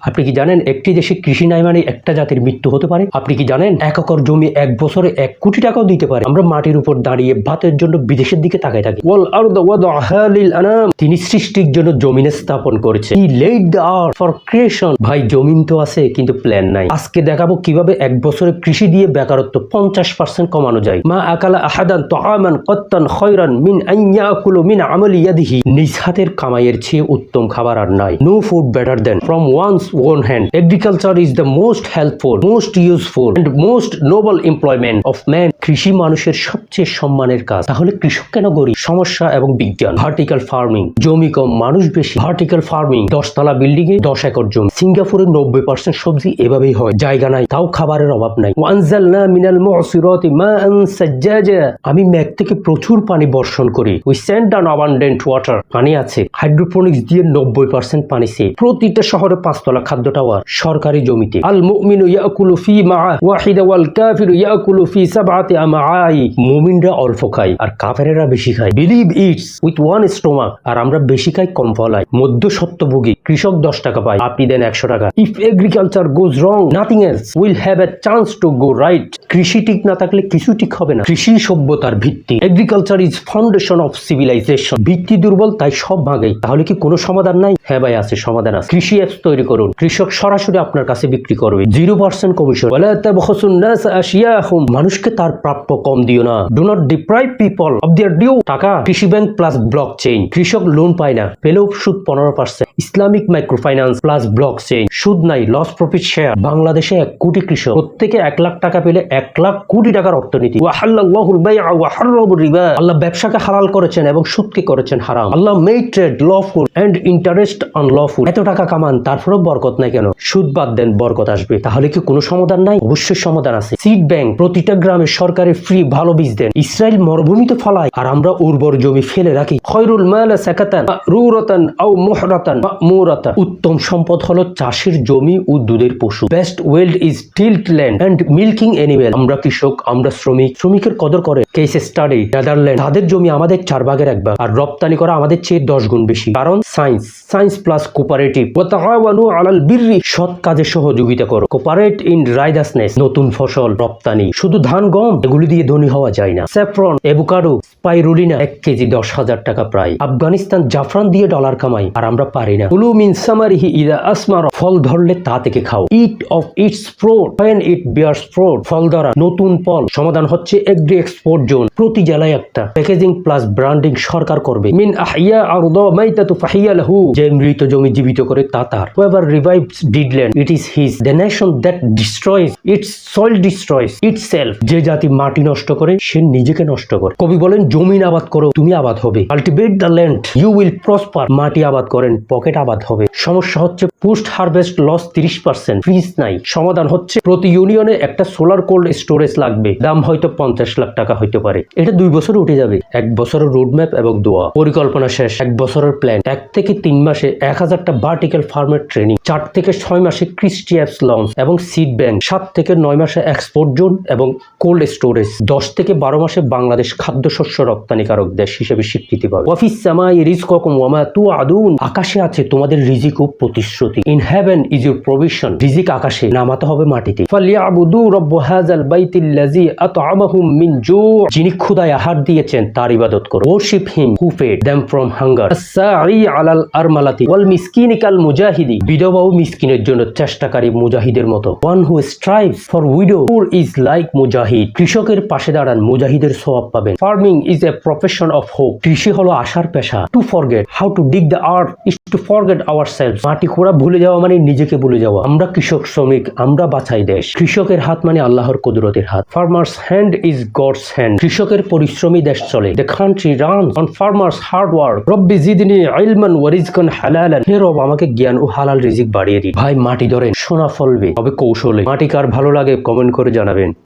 আপনি কি জানেন একটি দেশে কৃষি নাই মানে একটা জাতির মৃত্যু হতে পারে? আপনি কি জানেন 1 একর জমি 1 বছরে 1 কোটি টাকাও দিতে পারে? আমরা মাটির উপর দাঁড়িয়ে ভাতের জন্য বিদেশের দিকে তাকাই থাকি। ওয়াল আরদু ওয়াদাহা লিল আনাম, তিনি সৃষ্টির জন্য জমিনে স্থাপন করেছে। He laid the earth for creation. ভাই জমিন তো আছে কিন্তু প্ল্যান নাই। আজকে দেখাবো কিভাবে 1 বছরে কৃষি দিয়ে বেকারত্ব 50% কমানো যায়। মা আকালা আহাদান তাআমান কাত্তান খায়রান মিন আন ইয়াকুলু মিন আমালি ইয়াদিহি। নিজ হাতের কামাইয়ের চেয়ে উত্তম খাবার আর নাই। No food better than from one's own hand. Agriculture is the most helpful, most useful and most noble employment of man. কৃষি মানুষের সবচেয়ে সম্মানের কাজ। তাহলে কৃষক কেন গরিব? সমস্যা এবং বিজ্ঞান। ভার্টিক্যাল ফার্মিং, জমি কম মানুষ বেশি। ভার্টিক্যাল ফার্মিং, 10 তলা বিল্ডিং এ 10 একর জমি। সিঙ্গাপুরে 90% সবজি এভাবেই হয়। জায়গা নাই তাও খাবারের অভাব নাই। ওয়ানজালনা মিনাল মুসিরাতি মাআন সাজ্জাজা। আমি মেঘ থেকে প্রচুর পানি বর্ষণ করি। We send down abundant water. পানি আছে। হাইড্রোপনিক্স দিয়ে 90% পানি সেভ। প্রতিটা শহরে 5 তলা খাদ্য টাওয়ার সরকারি জমিতে। আল মুমিনু ইয়াকুলু ফি মাআ ওয়াহিদা ওয়াল কাফিরু ইয়াকুলু ফি সাবআতি আমাআই। মুমিনরা অল্প খায় আর কাফেরেরা বেশি খায়। Believe eats with one stomach. আর আমরা বেশি খাই কম ফলাই। মধ্য সত্যভোগী কৃষক 10 টাকা পায়, আপনি দেন 100 টাকা। If agriculture goes wrong nothing else will have a chance to go right. কৃষি ঠিক না থাকলে কিছু ঠিক হবে না। কৃষি সভ্যতার ভিত্তি। Agriculture is foundation of civilisation. ভিত্তি দুর্বল তাই সব ভাঙে। তাহলে কি কোনো সমাধান নাই? হ্যাঁ ভাই আছে, সমাধান আছে। কৃষি অ্যাপস তৈরি করুন। কৃষক সরাসরি আপনার কাছে বিক্রি করবে। 0% কমিশন। ওয়ালা তাবখাসুন নাস আশিয়াহুম। মানুষকে তার প্রাপ্য কম দিও না। Do not deprive people of their due. টাকা কৃষি ব্যাংক প্লাস ব্লকচেইন। কৃষক লোন পায় না, পেলেও সুদ 15%। Islamic microfinance plus blockchain. সুদ নাই, লস প্রফিট শেয়ার। বাংলাদেশে 1 কোটি কৃষক, প্রত্যেকে 1 লাখ টাকা পেলে 1 লাখ কোটি টাকার অর্থনীতি। ওয়া হাল্লাল্লাহুল বাইআ ওয়া হারামার রিবা। আল্লাহ ব্যবসাকে হালাল করেছেন এবং সুদকে করেছেন হারাম। আল্লাহ made trade lawful and interest unlawful. এত টাকা কামান তারপরেও বরকত নাই কেন? সুদ বাদ দেন, বরকত আসবে। তাহলে কি কোনো সমাধান নাই? অবশ্যই সমাধান আছে। সিড ব্যাংক, প্রতিটা গ্রামে সরকারি ফ্রি ভালো বীজ দেন। ইসরায়েল মরুভূমিতে ফলায় আর আমরা উর্বর জমি ফেলে রাখি। খয়রুল মাল সাকাতান রুরাতান আও মুহরাতান মামুরাতান। উত্তম সম্পদ হলো চাষের জমি ও দুধের পশু। Best wealth is tilled land and milking animal. আমরা কৃষক, আমরা শ্রমিক। শ্রমিকের কদর করে। কেস স্টাডি, নেদারল্যান্ড, তাদের জমি আমাদের 4 ভাগের 1 ভাগ আর রপ্তানি করা আমাদের চেয়ে 10 গুণ বেশি। কারণ সায়েন্স প্লাস কোঅপারেটিভ। ওয়া তাআওয়ানু আলাল বিররি। সৎ কাজে সহযোগিতা করো। Cooperate in righteousness. নতুন ফসল রপ্তানি। শুধু ধান গম এগুলি দিয়ে ধনী হওয়া যায় না। স্যাফরন, এভোকাডো, স্পাইরুলিনা 1 কেজি 10,000 টাকা প্রায়। আফগানিস্তান জাফরান দিয়ে ডলার কামাই আর আমরা পারি না। কুলু মিন সামারিহি ইযা আসমার। ফল ধরলে তা থেকে খাও। Eat of its fruit when it bears fruit। ফল ধরা, নতুন ফল। সমাধান হচ্ছে এগ্রি এক্সপোর্ট জোন, প্রতি জেলায় একটা। প্যাকেজিং প্লাস ব্র্যান্ডিং সরকার করবে। মিন আহইয়া আরদা মাইতাতু ফাহিয়া লাহু। যে মৃত জমি জীবিত করে তা তার। whoever revives dead land it is his। the nation that destroys its soil destroys itself। যে জাতি মাটি নষ্ট করে সে নিজেকে নষ্ট করে। কবি বলেন জমিন আবাদ করো তুমি আবাদ হবে। Cultivate the land you will prosper. মাটি আবাদ করেন পকেট আবাদ হবে। সমস্যা হচ্ছে পোস্ট হারভেস্ট লস 30%। ফ্রিজ নাই। সমাধান হচ্ছে প্রতি ইউনিয়নে একটা সোলার কোল্ড স্টোরেজ লাগবে। দাম হয়তো 50 লাখ টাকা হইতে পারে। এটা 2 বছরে উঠে যাবে। 1 বছরের রোডম্যাপ এবং দোয়া। পরিকল্পনা শেষ। 1 বছরের প্ল্যান। 1 থেকে 3 মাসে 1000টা ভার্টিক্যাল ফার্মের ট্রেনিং। 4 থেকে 6 মাসে কৃষি অ্যাপস লঞ্চ এবং সিড ব্যাংক। 7 থেকে 9 মাসে এক্সপোর্ট জোন এবং কোল্ড স্টোরেজ। 10 থেকে 12 মাসে বাংলাদেশ খাদ্যশস্য রপ্তানিকারক দেশ হিসেবে স্বীকৃতি পাবে। ওয়াফিস সামাই রিজকুকুম ওয়া মা তুআদুন। আকাশে আছে তোমাদের রিজিক ও প্রতিশ্রুতি। In heaven is your provision. রিজিক আকাশে, নামাতে হবে মাটিতে। ফালিয়াবুদু রাব্ব হাযাল বাইতিল্লাযী আত'আমাহুম মিন জু'। যিনি ক্ষুধায় আহার দিয়েছেন তার ইবাদত করো। Worship him who fed them from hunger. আস-সাঈ আলাল আরমালাতি ওয়াল মিসকিনি কাল মুজাহিদি। বিধবা ও মিসকিনের জন্য চেষ্টাকারী মুজাহিদের মতো। One who strives for widow poor is like মুজাহিদ। কৃষকের পাশে দাঁড়ান, মুজাহিদের সওয়াব পাবেন। Farming is a profession of hope. কৃষি হলো আশার পেশা। To forget how to dig the earth is to forget ourselves. মাটি খোঁড়া ভুলে যাওয়া মানে নিজেকে ভুলে যাওয়া। আমরা কৃষক শ্রমিক, আমরা বাঁচাই দেশ। কৃষকের হাত মানে আল্লাহর কুদরতের হাত। Farmers hand is gods hand. কৃষকের পরিশ্রমী দেশ চলে। The country runs on farmers hard work. রব্বি জিদনি ইলমান ওয়া রিজকান হালালান। হে রব আমাকে জ্ঞান ও হালাল রিজিক বাড়িয়ে দিন। ভাই মাটি ধরেন, সোনা ফলবে, তবে কৌশলে। মাটি কার ভালো লাগে কমেন্ট করে জানাবেন।